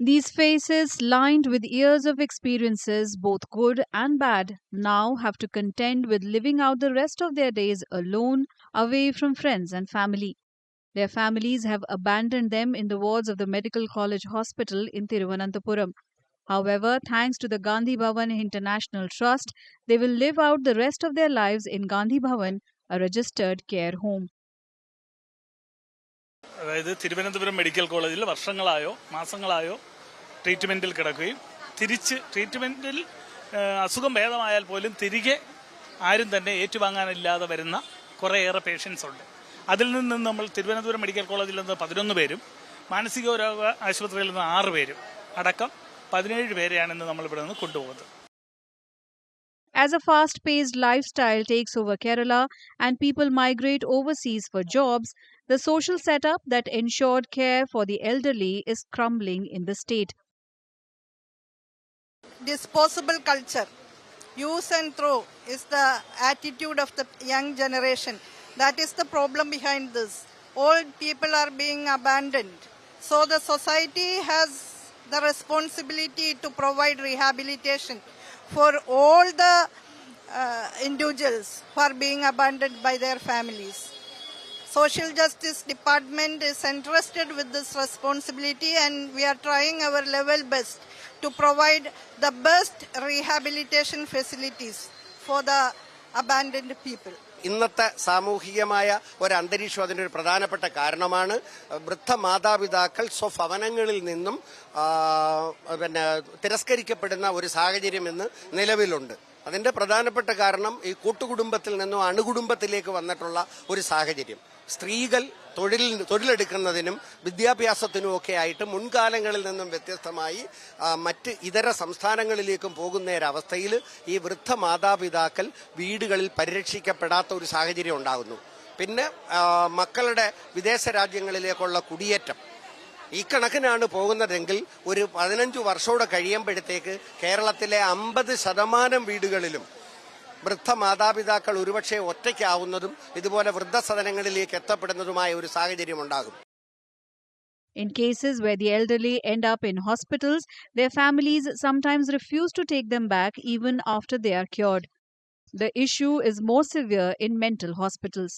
These faces, lined with years of experiences, both good and bad, now have to contend with living out the rest of their days alone, away from friends and family. Their families have abandoned them in the wards of the Medical College Hospital in Thiruvananthapuram. However, thanks to the Gandhi Bhavan International Trust, they will live out the rest of their lives in Gandhi Bhavan, a registered care home. അതായത് Thiruvananthapuram medical കോളേജിൽ വർഷങ്ങളായോ മാസങ്ങളായോ ട്രീറ്റ്മെൻറ്റിൽ കിടക്കുകയും തിരിച്ച് ട്രീറ്റ്മെൻറ്റിൽ അസുഖം ഭേദമായാൽ പോലും തിരികെ ആരും തന്നെ ഏറ്റുവാങ്ങാനില്ലാതെ വരുന്ന കുറേയേറെ പേഷ്യൻസ് ഉണ്ട്. അതിൽ നിന്ന് നമ്മൾ തിരുവനന്തപുരം മെഡിക്കൽ കോളേജിൽ നിന്ന് 11 പേരും മാനസികരോഗ ആശുപത്രിയിൽ നിന്ന് 6 പേരും അടക്കം 17 പേരെയാണ് ഇന്ന് നമ്മളിവിടെ നിന്ന് കൊണ്ടുപോകുന്നത്. As a fast-paced lifestyle takes over Kerala and people migrate overseas for jobs, the social setup that ensured care for the elderly is crumbling in the state. Disposable culture, use and throw, is the attitude of the young generation. That is the problem behind this. Old people are being abandoned. So the society has the responsibility to provide rehabilitation for all the individuals who are being abandoned by their families. Social Justice Department is entrusted with this responsibility and we are trying our level best to provide the best rehabilitation facilities for the abandoned people. ഇന്നത്തെ സാമൂഹികമായ ഒരു അന്തരീക്ഷം അതിൻ്റെ ഒരു പ്രധാനപ്പെട്ട കാരണമാണ്. വൃദ്ധ മാതാപിതാക്കൾ സ്വഭവനങ്ങളിൽ നിന്നും തിരസ്കരിക്കപ്പെടുന്ന ഒരു സാഹചര്യം ഇന്ന് നിലവിലുണ്ട്. അതിൻ്റെ പ്രധാനപ്പെട്ട കാരണം ഈ കൂട്ടുകുടുംബത്തിൽ നിന്നും അണുകുടുംബത്തിലേക്ക് വന്നിട്ടുള്ള ഒരു സാഹചര്യം. സ്ത്രീകൾ തൊഴിലെടുക്കുന്നതിനും വിദ്യാഭ്യാസത്തിനുമൊക്കെ ആയിട്ട് മുൻകാലങ്ങളിൽ നിന്നും വ്യത്യസ്തമായി മറ്റ് ഇതര സംസ്ഥാനങ്ങളിലേക്കും പോകുന്നൊരവസ്ഥയിൽ ഈ വൃദ്ധ മാതാപിതാക്കൾ വീടുകളിൽ പരിരക്ഷിക്കപ്പെടാത്ത ഒരു സാഹചര്യം ഉണ്ടാകുന്നു. പിന്നെ മക്കളുടെ വിദേശ രാജ്യങ്ങളിലേക്കുള്ള കുടിയേറ്റം ഈ കണക്കിനാണ് പോകുന്നതെങ്കിൽ ഒരു 15 വർഷത്തോടെ കഴിയുമ്പോഴത്തേക്ക് കേരളത്തിലെ 50% വീടുകളിലും വൃദ്ധ മാതാപിതാക്കൾ ഒരുപക്ഷെ ഒറ്റയ്ക്കാവുന്നതും ഇതുപോലെ വൃദ്ധസദനങ്ങളിലേക്ക് എത്തപ്പെടുന്നതുമായ ഒരു സാഹചര്യം ഉണ്ടാകും. In cases where the elderly end up in hospitals, their families sometimes refuse to take them back even after they are cured. The issue is more severe in mental hospitals.